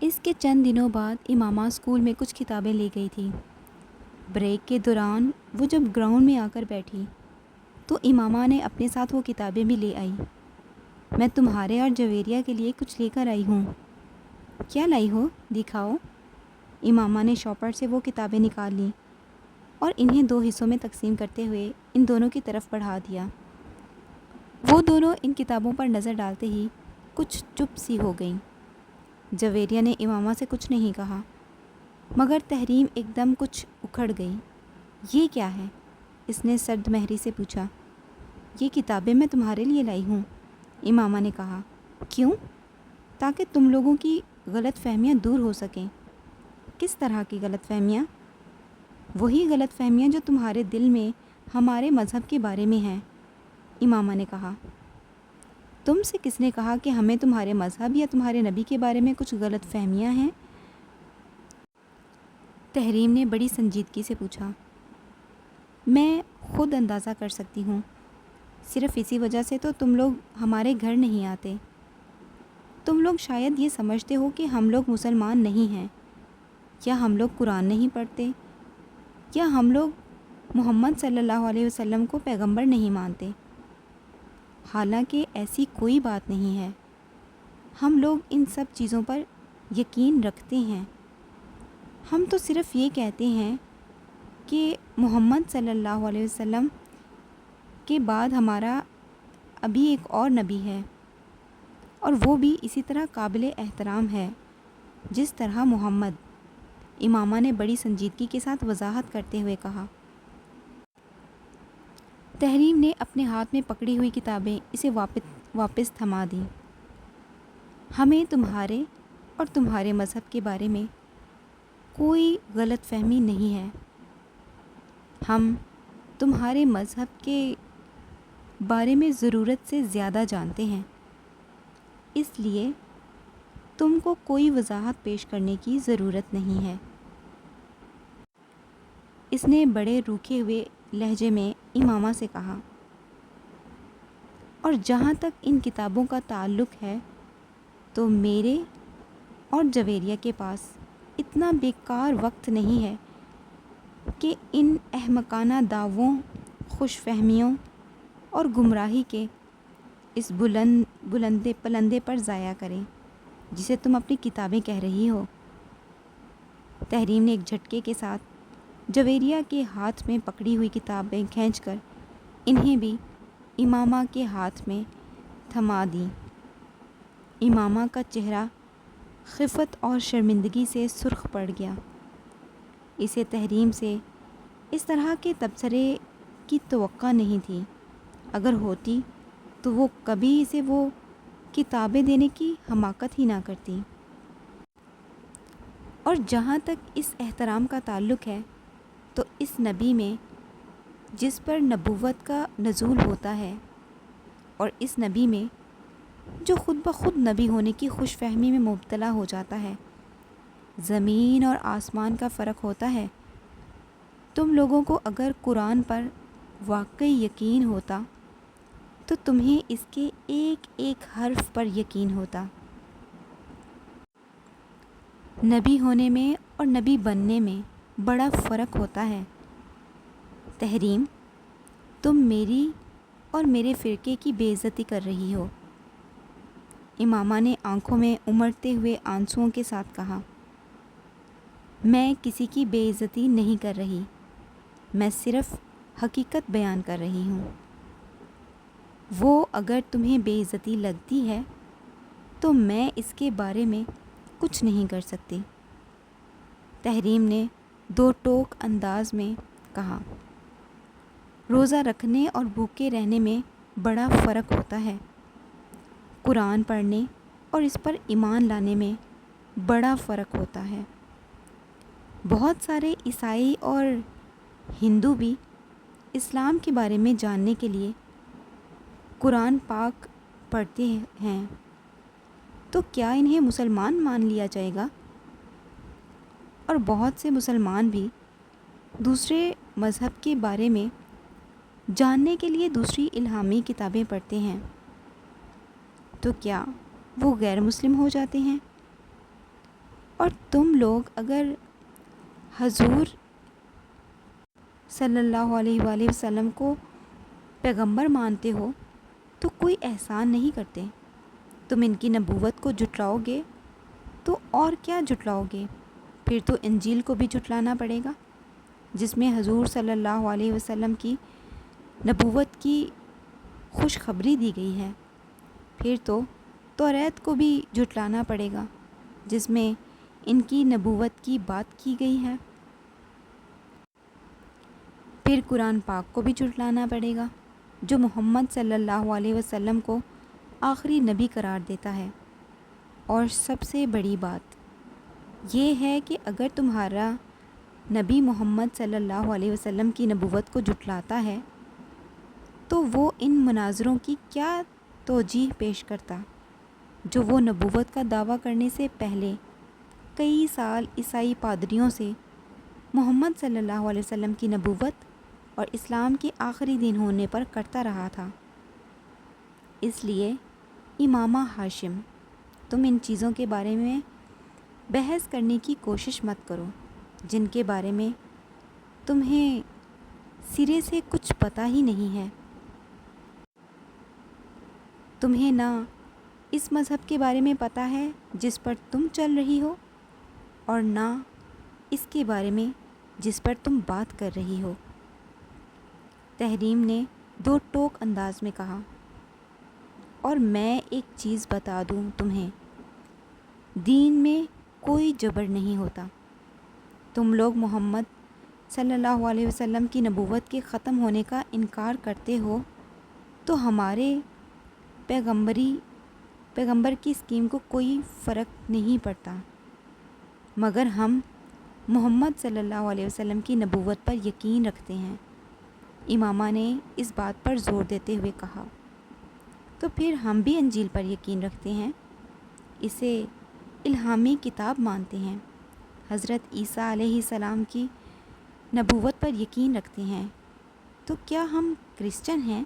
اس کے چند دنوں بعد امامہ اسکول میں کچھ کتابیں لے گئی تھی۔ بریک کے دوران وہ جب گراؤنڈ میں آ کر بیٹھی تو امامہ نے اپنے ساتھ وہ کتابیں بھی لے آئی۔ میں تمہارے اور جویریہ کے لیے کچھ لے کر آئی ہوں۔ کیا لائی ہو؟ دکھاؤ۔ امامہ نے شاپر سے وہ کتابیں نکال لیں اور انہیں 2 حصوں میں تقسیم کرتے ہوئے ان دونوں کی طرف بڑھا دیا۔ وہ دونوں ان کتابوں پر نظر ڈالتے ہی کچھ چپ سی ہو گئیں۔ جویریہ نے امامہ سے کچھ نہیں کہا، مگر تحریم ایک دم کچھ اکھڑ گئی۔ یہ کیا ہے؟ اس نے سرد مہری سے پوچھا۔ یہ کتابیں میں تمہارے لیے لائی ہوں، امامہ نے کہا۔ کیوں؟ تاکہ تم لوگوں کی غلط فہمیاں دور ہو سکیں۔ کس طرح کی غلط فہمیاں؟ وہی غلط فہمیاں جو تمہارے دل میں ہمارے مذہب کے بارے میں ہیں، امامہ نے کہا۔ تم سے کس نے کہا کہ ہمیں تمہارے مذہب یا تمہارے نبی کے بارے میں کچھ غلط فہمیاں ہیں؟ تحریم نے بڑی سنجیدگی سے پوچھا۔ میں خود اندازہ کر سکتی ہوں، صرف اسی وجہ سے تو تم لوگ ہمارے گھر نہیں آتے۔ تم لوگ شاید یہ سمجھتے ہو کہ ہم لوگ مسلمان نہیں ہیں، یا ہم لوگ قرآن نہیں پڑھتے، یا ہم لوگ محمد صلی اللہ علیہ وسلم کو پیغمبر نہیں مانتے۔ حالانکہ ایسی کوئی بات نہیں ہے۔ ہم لوگ ان سب چیزوں پر یقین رکھتے ہیں۔ ہم تو صرف یہ کہتے ہیں کہ محمد صلی اللہ علیہ وسلم کے بعد ہمارا ابھی ایک اور نبی ہے، اور وہ بھی اسی طرح قابل احترام ہے جس طرح محمد، امامہ نے بڑی سنجیدگی کے ساتھ وضاحت کرتے ہوئے کہا۔ تحریم نے اپنے ہاتھ میں پکڑی ہوئی کتابیں اسے واپس تھما دیں۔ ہمیں تمہارے اور تمہارے مذہب کے بارے میں کوئی غلط فہمی نہیں ہے۔ ہم تمہارے مذہب کے بارے میں ضرورت سے زیادہ جانتے ہیں، اس لیے تم کو کوئی وضاحت پیش کرنے کی ضرورت نہیں ہے۔ اس نے بڑے روکھے ہوئے لہجے میں امامہ سے کہا۔ اور جہاں تک ان کتابوں کا تعلق ہے تو میرے اور جویریہ کے پاس اتنا بیکار وقت نہیں ہے کہ ان احمقانہ دعووں، خوش فہمیوں اور گمراہی کے اس پلندے پر ضائع کریں جسے تم اپنی کتابیں کہہ رہی ہو۔ تحریم نے ایک جھٹکے کے ساتھ جویریہ کے ہاتھ میں پکڑی ہوئی کتابیں کھینچ کر انہیں بھی امامہ کے ہاتھ میں تھما دیں۔ امامہ کا چہرہ خفت اور شرمندگی سے سرخ پڑ گیا۔ اسے تحریم سے اس طرح کے تبصرے کی توقع نہیں تھی۔ اگر ہوتی تو وہ کبھی اسے وہ کتابیں دینے کی حماقت ہی نہ کرتی۔ اور جہاں تک اس احترام کا تعلق ہے تو اس نبی میں جس پر نبوت کا نزول ہوتا ہے، اور اس نبی میں جو خود بخود نبی ہونے کی خوش فہمی میں مبتلا ہو جاتا ہے، زمین اور آسمان کا فرق ہوتا ہے۔ تم لوگوں کو اگر قرآن پر واقعی یقین ہوتا تو تمہیں اس کے ایک ایک حرف پر یقین ہوتا۔ نبی ہونے میں اور نبی بننے میں بڑا فرق ہوتا ہے۔ تحریم، تم میری اور میرے فرقے کی بے عزتی کر رہی ہو، امامہ نے آنکھوں میں امڑتے ہوئے آنسوؤں کے ساتھ کہا۔ میں کسی کی بے عزتی نہیں کر رہی، میں صرف حقیقت بیان کر رہی ہوں۔ وہ اگر تمہیں بے عزتی لگتی ہے تو میں اس کے بارے میں کچھ نہیں کر سکتی، تحریم نے 2 ٹوک انداز میں کہا۔ روزہ رکھنے اور بھوکے رہنے میں بڑا فرق ہوتا ہے، قرآن پڑھنے اور اس پر ایمان لانے میں بڑا فرق ہوتا ہے۔ بہت سارے عیسائی اور ہندو بھی اسلام کے بارے میں جاننے کے لیے قرآن پاک پڑھتے ہیں، تو کیا انہیں مسلمان مان لیا جائے گا؟ اور بہت سے مسلمان بھی دوسرے مذہب کے بارے میں جاننے کے لیے دوسری الہامی کتابیں پڑھتے ہیں، تو کیا وہ غیر مسلم ہو جاتے ہیں؟ اور تم لوگ اگر حضور صلی اللہ علیہ وآلہ وسلم کو پیغمبر مانتے ہو تو کوئی احسان نہیں کرتے. تم ان کی نبوت کو جھٹلاؤ گے تو اور کیا جھٹلاؤ گے؟ پھر تو انجیل کو بھی جھٹلانا پڑے گا جس میں حضور صلی اللہ علیہ وسلم کی نبوت کی خوشخبری دی گئی ہے. پھر تو توریت کو بھی جھٹلانا پڑے گا جس میں ان کی نبوت کی بات کی گئی ہے. پھر قرآن پاک کو بھی جھٹلانا پڑے گا جو محمد صلی اللہ علیہ وسلم کو آخری نبی قرار دیتا ہے. اور سب سے بڑی بات یہ ہے کہ اگر تمہارا نبی محمد صلی اللہ علیہ وسلم کی نبوت کو جھٹلاتا ہے تو وہ ان مناظروں کی کیا توجیہ پیش کرتا جو وہ نبوت کا دعویٰ کرنے سے پہلے کئی سال عیسائی پادریوں سے محمد صلی اللہ علیہ وسلم کی نبوت اور اسلام کے آخری دن ہونے پر کرتا رہا تھا. اس لیے امامہ ہاشم تم ان چیزوں کے بارے میں بحث کرنے کی کوشش مت کرو جن کے بارے میں تمہیں سرے سے کچھ پتہ ہی نہیں ہے. تمہیں نہ اس مذہب کے بارے میں پتہ ہے جس پر تم چل رہی ہو اور نہ اس کے بارے میں جس پر تم بات کر رہی ہو. تحریم نے دو ٹوک انداز میں کہا. اور میں ایک چیز بتا دوں تمہیں، دین میں کوئی جبر نہیں ہوتا. تم لوگ محمد صلی اللہ علیہ وسلم کی نبوت کے ختم ہونے کا انکار کرتے ہو تو ہمارے پیغمبر کی اسکیم کو کوئی فرق نہیں پڑتا، مگر ہم محمد صلی اللہ علیہ وسلم کی نبوت پر یقین رکھتے ہیں. امامہ نے اس بات پر زور دیتے ہوئے کہا. تو پھر ہم بھی انجیل پر یقین رکھتے ہیں، اسے الہامی کتاب مانتے ہیں. حضرت عیسیٰ علیہ السلام کی نبوت پر یقین رکھتے ہیں. تو کیا ہم کرسچن ہیں؟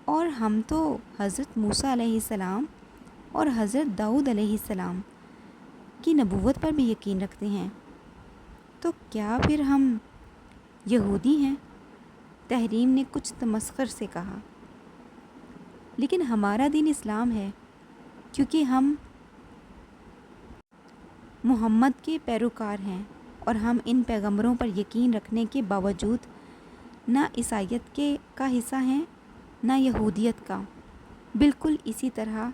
اور ہم تو حضرت موسیٰ علیہ السلام اور حضرت داؤد علیہ السلام کی نبوت پر بھی یقین رکھتے ہیں. تو کیا پھر ہم یہودی ہیں؟ تحریم نے کچھ تمسخر سے کہا. لیکن ہمارا دین اسلام ہے کیونکہ ہم محمد کے پیروکار ہیں اور ہم ان پیغمبروں پر یقین رکھنے کے باوجود نہ عیسائیت کا حصہ ہیں نہ یہودیت کا. بالکل اسی طرح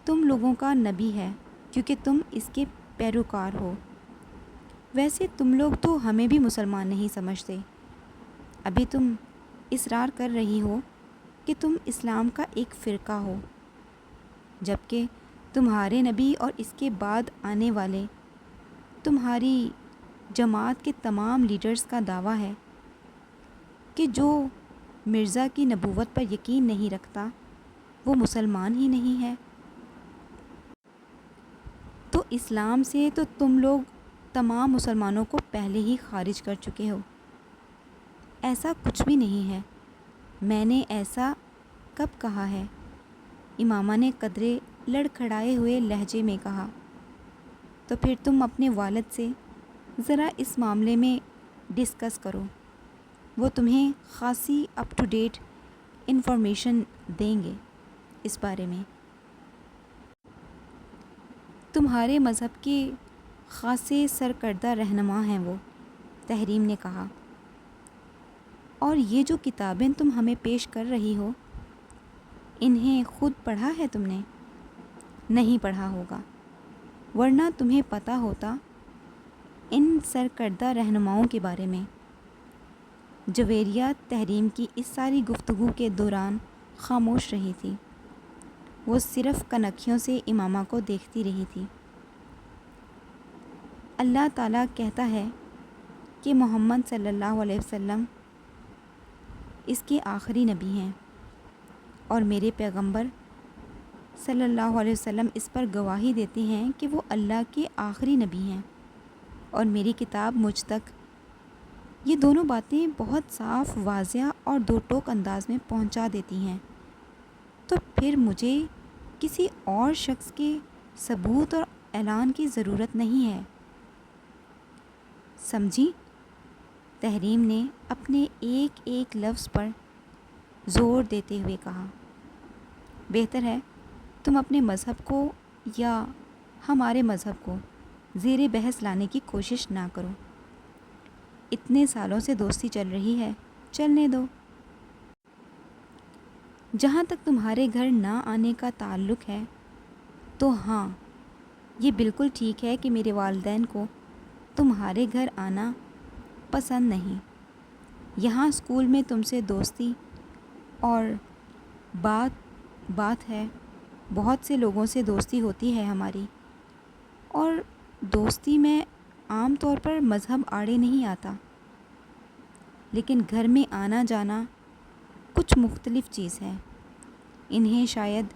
تم لوگوں کا نبی ہے کیونکہ تم اس کے پیروکار ہو. ویسے تم لوگ تو ہمیں بھی مسلمان نہیں سمجھتے. ابھی تم اصرار کر رہی ہو کہ تم اسلام کا ایک فرقہ ہو، جبکہ تمہارے نبی اور اس کے بعد آنے والے تمہاری جماعت کے تمام لیڈرز کا دعویٰ ہے کہ جو مرزا کی نبوت پر یقین نہیں رکھتا وہ مسلمان ہی نہیں ہے. تو اسلام سے تو تم لوگ تمام مسلمانوں کو پہلے ہی خارج کر چکے ہو. ایسا کچھ بھی نہیں ہے. میں نے ایسا کب کہا ہے؟ امامہ نے قدرے لڑکھڑائے ہوئے لہجے میں کہا. تو پھر تم اپنے والد سے ذرا اس معاملے میں ڈسکس کرو، وہ تمہیں خاصی اپ ٹو ڈیٹ انفارمیشن دیں گے اس بارے میں. تمہارے مذہب کے خاصے سرکردہ رہنما ہیں وہ، تحریم نے کہا. اور یہ جو کتابیں تم ہمیں پیش کر رہی ہو انہیں خود پڑھا ہے تم نے؟ نہیں پڑھا ہوگا، ورنہ تمہیں پتہ ہوتا ان سرکردہ رہنماؤں کے بارے میں. جویریہ تحریم کی اس ساری گفتگو کے دوران خاموش رہی تھی. وہ صرف کنکھیوں سے امامہ کو دیکھتی رہی تھی. اللہ تعالیٰ کہتا ہے کہ محمد صلی اللہ علیہ وسلم اس کے آخری نبی ہیں اور میرے پیغمبر صلی اللہ علیہ وسلم اس پر گواہی دیتے ہیں کہ وہ اللہ کے آخری نبی ہیں اور میری کتاب مجھ تک یہ دونوں باتیں بہت صاف، واضح اور دو ٹوک انداز میں پہنچا دیتی ہیں. تو پھر مجھے کسی اور شخص کے ثبوت اور اعلان کی ضرورت نہیں ہے، سمجھی؟ تحریم نے اپنے ایک ایک لفظ پر زور دیتے ہوئے کہا۔ بہتر ہے تم اپنے مذہب کو یا ہمارے مذہب کو زیر بحث لانے کی کوشش نہ کرو۔ اتنے سالوں سے دوستی چل رہی ہے، چلنے دو۔ جہاں تک تمہارے گھر نہ آنے کا تعلق ہے تو ہاں، یہ بالکل ٹھیک ہے کہ میرے والدین کو تمہارے گھر آنا پسند نہیں۔ یہاں اسکول میں تم سے دوستی اور بات ہے، بہت سے لوگوں سے دوستی ہوتی ہے ہماری، اور دوستی میں عام طور پر مذہب آڑے نہیں آتا، لیکن گھر میں آنا جانا کچھ مختلف چیز ہے۔ انہیں شاید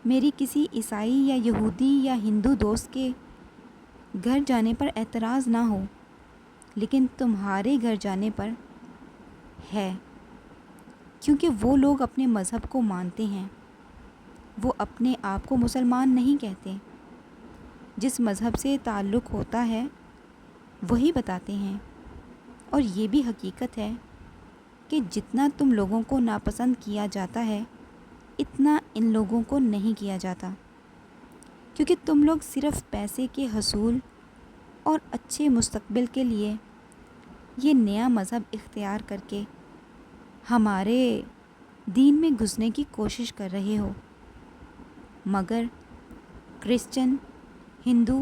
میری کسی عیسائی یا یہودی یا ہندو دوست کے گھر جانے پر اعتراض نہ ہو، لیکن تمہارے گھر جانے پر ہے، کیونکہ وہ لوگ اپنے مذہب کو مانتے ہیں۔ وہ اپنے آپ کو مسلمان نہیں کہتے، جس مذہب سے تعلق ہوتا ہے وہی بتاتے ہیں۔ اور یہ بھی حقیقت ہے کہ جتنا تم لوگوں کو ناپسند کیا جاتا ہے اتنا ان لوگوں کو نہیں کیا جاتا، کیونکہ تم لوگ صرف پیسے کے حصول اور اچھے مستقبل کے لیے یہ نیا مذہب اختیار کر کے ہمارے دین میں گھسنے کی کوشش کر رہے ہو، مگر کرسچن، ہندو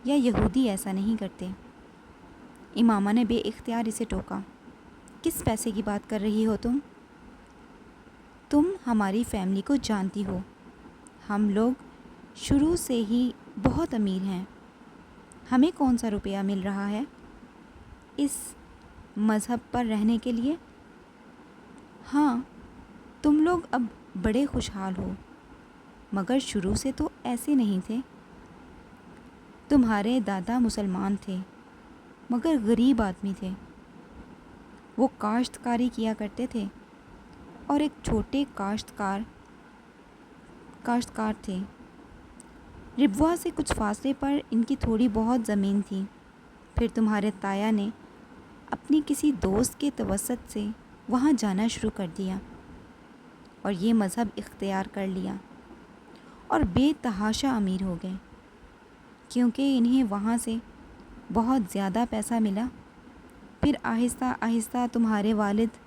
یا یہودی ایسا نہیں کرتے۔ امامہ نے بے اختیار اسے ٹوکا۔ کس پیسے کی بات کر رہی ہو تم؟ تم ہماری فیملی کو جانتی ہو، ہم لوگ شروع سے ہی بہت امیر ہیں۔ ہمیں کون سا روپیہ مل رہا ہے اس مذہب پر رہنے کے لیے؟ ہاں، تم لوگ اب بڑے خوشحال ہو، مگر شروع سے تو ایسے نہیں تھے۔ تمہارے دادا مسلمان تھے مگر غریب آدمی تھے۔ وہ کاشتکاری کیا کرتے تھے اور ایک چھوٹے کاشتکار تھے۔ ربوہ سے کچھ فاصلے پر ان کی تھوڑی بہت زمین تھی۔ پھر تمہارے تایا نے اپنی کسی دوست کے توسط سے وہاں جانا شروع کر دیا اور یہ مذہب اختیار کر لیا، اور بے تحاشا امیر ہو گئے، کیونکہ انہیں وہاں سے بہت زیادہ پیسہ ملا۔ پھر آہستہ آہستہ تمہارے والد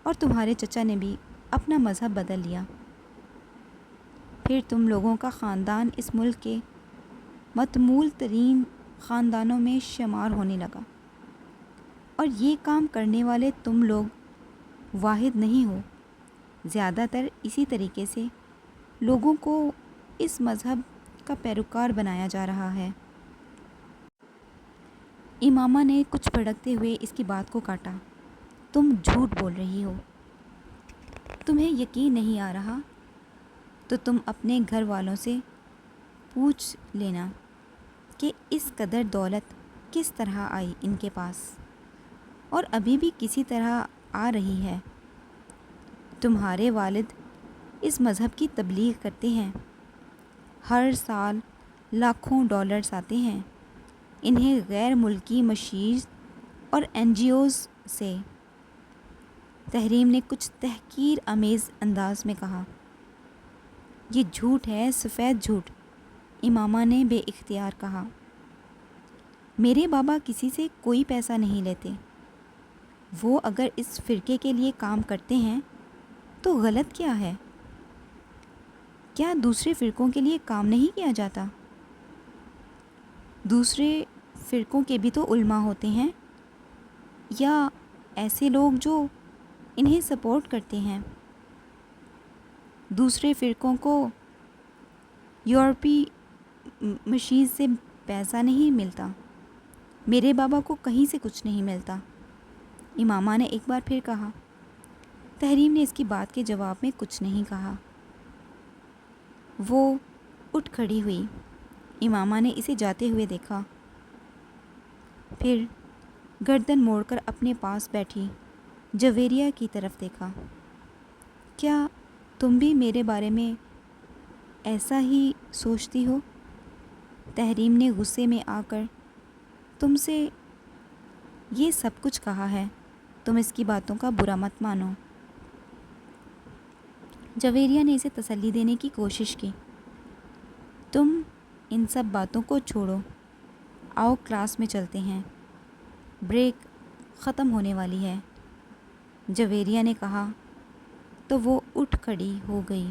اور تمہارے چچا نے بھی اپنا مذہب بدل لیا۔ پھر تم لوگوں کا خاندان اس ملک کے متمول ترین خاندانوں میں شمار ہونے لگا، اور یہ کام کرنے والے تم لوگ واحد نہیں ہو۔ زیادہ تر اسی طریقے سے لوگوں کو اس مذہب کا پیروکار بنایا جا رہا ہے۔ امامہ نے کچھ بھڑکتے ہوئے اس کی بات کو کاٹا۔ تم جھوٹ بول رہی ہو۔ تمہیں یقین نہیں آ رہا تو تم اپنے گھر والوں سے پوچھ لینا کہ اس قدر دولت کس طرح آئی ان کے پاس، اور ابھی بھی کسی طرح آ رہی ہے۔ تمہارے والد اس مذہب کی تبلیغ کرتے ہیں، ہر سال لاکھوں ڈالرز آتے ہیں انہیں غیر ملکی مشیر اور NGOز سے۔ تحریم نے کچھ تحقیر آمیز انداز میں کہا۔ یہ جھوٹ ہے، سفید جھوٹ، امامہ نے بے اختیار کہا۔ میرے بابا کسی سے کوئی پیسہ نہیں لیتے۔ وہ اگر اس فرقے کے لیے کام کرتے ہیں تو غلط کیا ہے؟ کیا دوسرے فرقوں کے لیے کام نہیں کیا جاتا؟ دوسرے فرقوں کے بھی تو علماء ہوتے ہیں، یا ایسے لوگ جو انہیں سپورٹ کرتے ہیں۔ دوسرے فرقوں کو یورپی مشیز سے پیسہ نہیں ملتا، میرے بابا کو کہیں سے کچھ نہیں ملتا، امامہ نے ایک بار پھر کہا۔ تحریم نے اس کی بات کے جواب میں کچھ نہیں کہا۔ وہ اٹھ کھڑی ہوئی۔ امامہ نے اسے جاتے ہوئے دیکھا، پھر گردن موڑ کر اپنے پاس بیٹھی جویریہ کی طرف دیکھا۔ کیا تم بھی میرے بارے میں ایسا ہی سوچتی ہو؟ تحریم نے غصے میں آ کر تم سے یہ سب کچھ کہا ہے، تم اس کی باتوں کا برا مت مانو۔ جویریہ نے اسے تسلی دینے کی کوشش کی۔ تم ان سب باتوں کو چھوڑو، آؤ کلاس میں چلتے ہیں، بریک ختم ہونے والی ہے۔ جویریہ نے کہا تو وہ اٹھ کھڑی ہو گئی۔